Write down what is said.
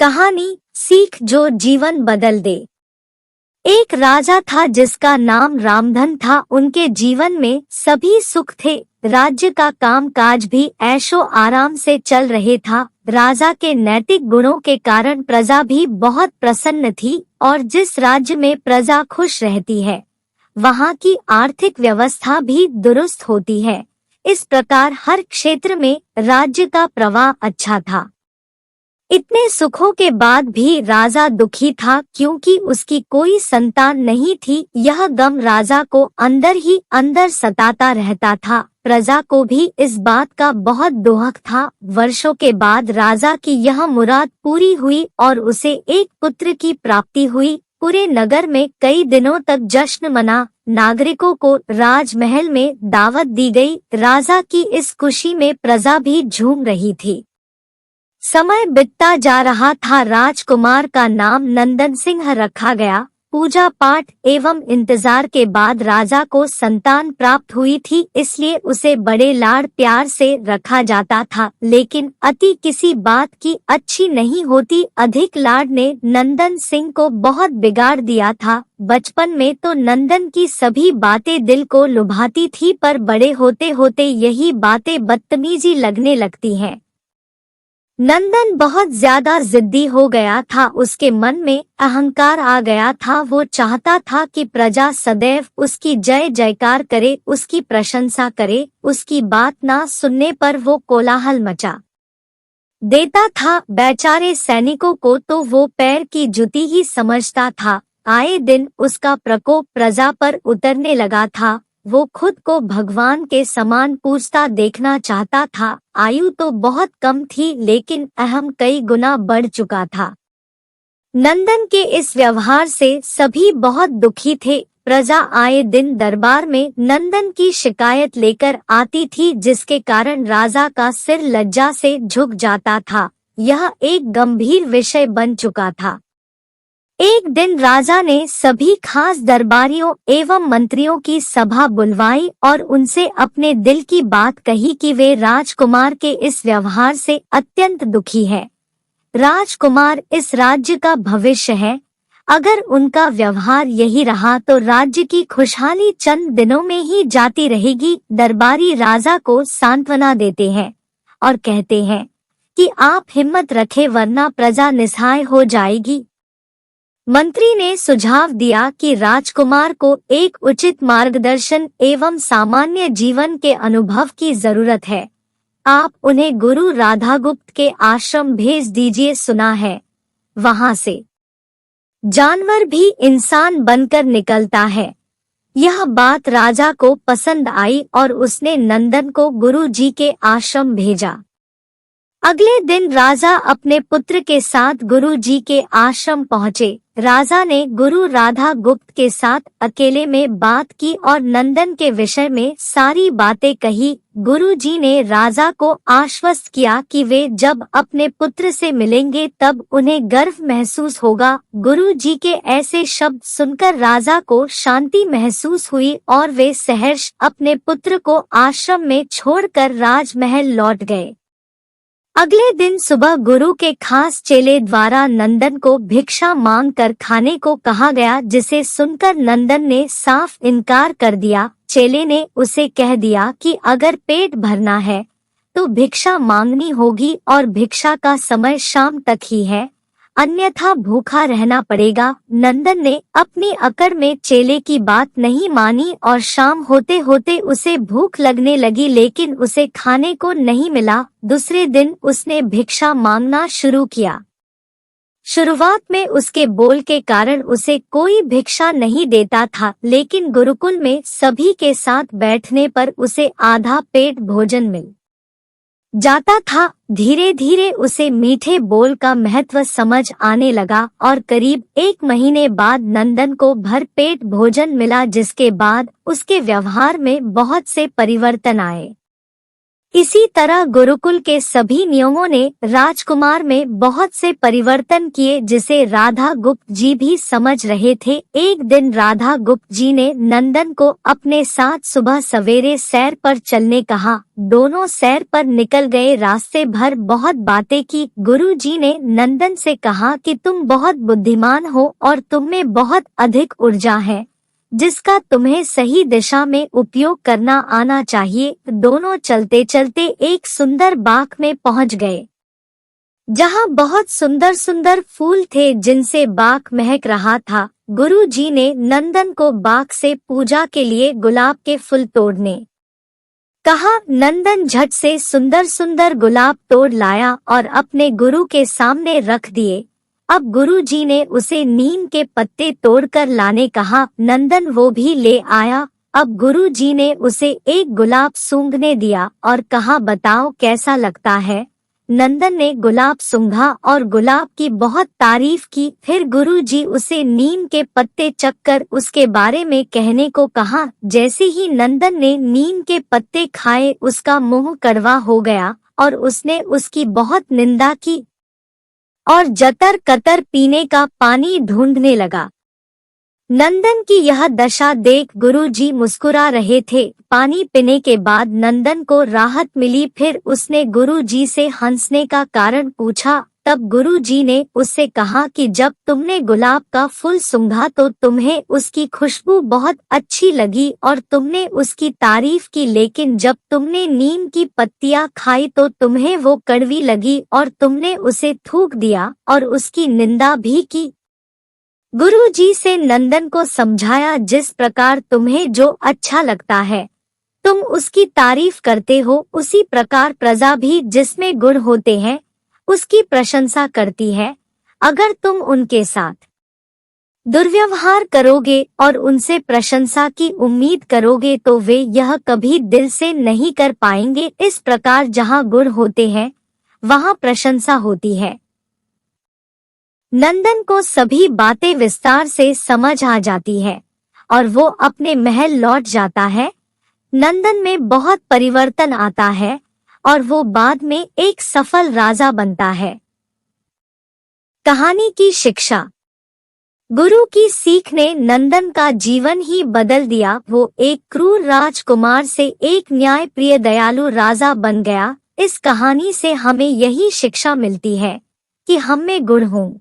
कहानी सीख जो जीवन बदल दे। एक राजा था जिसका नाम रामधन था। उनके जीवन में सभी सुख थे। राज्य का काम काज भी ऐशो आराम से चल रहे था। राजा के नैतिक गुणों के कारण प्रजा भी बहुत प्रसन्न थी और जिस राज्य में प्रजा खुश रहती है वहाँ की आर्थिक व्यवस्था भी दुरुस्त होती है। इस प्रकार हर क्षेत्र में राज्य का प्रवाह अच्छा था। इतने सुखों के बाद भी राजा दुखी था क्योंकि उसकी कोई संतान नहीं थी। यह गम राजा को अंदर ही अंदर सताता रहता था। प्रजा को भी इस बात का बहुत दुख था। वर्षों के बाद राजा की यह मुराद पूरी हुई और उसे एक पुत्र की प्राप्ति हुई। पूरे नगर में कई दिनों तक जश्न मना। नागरिकों को राजमहल में दावत दी गई। राजा की इस खुशी में प्रजा भी झूम रही थी। समय बीतता जा रहा था। राजकुमार का नाम नंदन सिंह रखा गया। पूजा पाठ एवं इंतजार के बाद राजा को संतान प्राप्त हुई थी, इसलिए उसे बड़े लाड़ प्यार से रखा जाता था। लेकिन अति किसी बात की अच्छी नहीं होती। अधिक लाड़ ने नंदन सिंह को बहुत बिगाड़ दिया था। बचपन में तो नंदन की सभी बातें दिल को लुभाती थी, पर बड़े होते होते यही बातें बदतमीजी लगने लगती हैं। नंदन बहुत ज्यादा जिद्दी हो गया था। उसके मन में अहंकार आ गया था। वो चाहता था कि प्रजा सदैव उसकी जय जयकार करे, उसकी प्रशंसा करे। उसकी बात ना सुनने पर वो कोलाहल मचा देता था। बेचारे सैनिकों को तो वो पैर की जुती ही समझता था। आए दिन उसका प्रकोप प्रजा पर उतरने लगा था। वो खुद को भगवान के समान पूजता देखना चाहता था। आयु तो बहुत कम थी लेकिन अहम कई गुना बढ़ चुका था। नंदन के इस व्यवहार से सभी बहुत दुखी थे। प्रजा आए दिन दरबार में नंदन की शिकायत लेकर आती थी, जिसके कारण राजा का सिर लज्जा से झुक जाता था। यह एक गंभीर विषय बन चुका था। एक दिन राजा ने सभी खास दरबारियों एवं मंत्रियों की सभा बुलवाई और उनसे अपने दिल की बात कही कि वे राजकुमार के इस व्यवहार से अत्यंत दुखी है। राजकुमार इस राज्य का भविष्य है। अगर उनका व्यवहार यही रहा तो राज्य की खुशहाली चंद दिनों में ही जाती रहेगी। दरबारी राजा को सांत्वना देते हैं और कहते हैं कि आप हिम्मत रखें वरना प्रजा निस्सहाय हो जाएगी। मंत्री ने सुझाव दिया कि राजकुमार को एक उचित मार्गदर्शन एवं सामान्य जीवन के अनुभव की जरूरत है। आप उन्हें गुरु राधागुप्त के आश्रम भेज दीजिए। सुना है वहां से जानवर भी इंसान बनकर निकलता है। यह बात राजा को पसंद आई और उसने नंदन को गुरु जी के आश्रम भेजा। अगले दिन राजा अपने पुत्र के साथ गुरु जी के आश्रम पहुँचे। राजा ने गुरु राधा गुप्त के साथ अकेले में बात की और नंदन के विषय में सारी बातें कही। गुरु जी ने राजा को आश्वस्त किया कि वे जब अपने पुत्र से मिलेंगे तब उन्हें गर्व महसूस होगा। गुरु जी के ऐसे शब्द सुनकर राजा को शांति महसूस हुई और वे सहर्ष अपने पुत्र को आश्रम में छोड़कर राजमहल लौट गए। अगले दिन सुबह गुरु के खास चेले द्वारा नंदन को भिक्षा मांग कर खाने को कहा गया, जिसे सुनकर नंदन ने साफ इनकार कर दिया। चेले ने उसे कह दिया कि अगर पेट भरना है तो भिक्षा मांगनी होगी और भिक्षा का समय शाम तक ही है, अन्यथा भूखा रहना पड़ेगा। नंदन ने अपनी अकड़ में चेले की बात नहीं मानी और शाम होते होते उसे भूख लगने लगी, लेकिन उसे खाने को नहीं मिला। दूसरे दिन उसने भिक्षा मांगना शुरू किया। शुरुआत में उसके बोल के कारण उसे कोई भिक्षा नहीं देता था, लेकिन गुरुकुल में सभी के साथ बैठने पर उसे आधा पेट भोजन मिल जाता था। धीरे धीरे उसे मीठे बोल का महत्व समझ आने लगा और करीब 1 महीने बाद नंदन को भर पेट भोजन मिला, जिसके बाद उसके व्यवहार में बहुत से परिवर्तन आए। इसी तरह गुरुकुल के सभी नियमों ने राजकुमार में बहुत से परिवर्तन किए, जिसे राधा गुप्त जी भी समझ रहे थे। एक दिन राधा गुप्त जी ने नंदन को अपने साथ सुबह सवेरे सैर पर चलने कहा। दोनों सैर पर निकल गए। रास्ते भर बहुत बातें की। गुरु जी ने नंदन से कहा कि तुम बहुत बुद्धिमान हो और तुम में बहुत अधिक ऊर्जा है, जिसका तुम्हें सही दिशा में उपयोग करना आना चाहिए। दोनों चलते चलते एक सुंदर बाग में पहुंच गए, जहां बहुत सुंदर सुंदर फूल थे, जिनसे बाग महक रहा था। गुरु जी ने नंदन को बाग से पूजा के लिए गुलाब के फूल तोड़ने कहा। नंदन झट से सुंदर सुंदर गुलाब तोड़ लाया और अपने गुरु के सामने रख दिए। अब गुरु जी ने उसे नीम के पत्ते तोड़कर लाने कहा। नंदन वो भी ले आया। अब गुरु जी ने उसे एक गुलाब सूंघने दिया और कहा, बताओ कैसा लगता है। नंदन ने गुलाब सूंघा और गुलाब की बहुत तारीफ की। फिर गुरु जी उसे नीम के पत्ते चखकर उसके बारे में कहने को कहा। जैसे ही नंदन ने नीम के पत्ते खाए, उसका मुंह कड़वा हो गया और उसने उसकी बहुत निंदा की और जतर कतर पीने का पानी ढूंढने लगा। नंदन की यह दशा देख गुरुजी मुस्कुरा रहे थे। पानी पीने के बाद नंदन को राहत मिली। फिर उसने गुरुजी से हंसने का कारण पूछा। तब गुरुजी ने उससे कहा कि जब तुमने गुलाब का फूल सूंघा तो तुम्हें उसकी खुशबू बहुत अच्छी लगी और तुमने उसकी तारीफ की, लेकिन जब तुमने नीम की पत्तियां खाई तो तुम्हें वो कड़वी लगी और तुमने उसे थूक दिया और उसकी निंदा भी की। गुरुजी से नंदन को समझाया, जिस प्रकार तुम्हें जो अच्छा लगता है तुम उसकी तारीफ करते हो, उसी प्रकार प्रजा भी जिसमें गुण होते हैं उसकी प्रशंसा करती है। अगर तुम उनके साथ दुर्व्यवहार करोगे और उनसे प्रशंसा की उम्मीद करोगे तो वे यह कभी दिल से नहीं कर पाएंगे। इस प्रकार जहाँ गुण होते हैं वहाँ प्रशंसा होती है। नंदन को सभी बातें विस्तार से समझ आ जाती है और वो अपने महल लौट जाता है। नंदन में बहुत परिवर्तन आता है और वो बाद में एक सफल राजा बनता है। कहानी की शिक्षा। गुरु की सीख ने नंदन का जीवन ही बदल दिया। वो एक क्रूर राजकुमार से एक न्यायप्रिय दयालु राजा बन गया। इस कहानी से हमें यही शिक्षा मिलती है कि हम में गुण हों।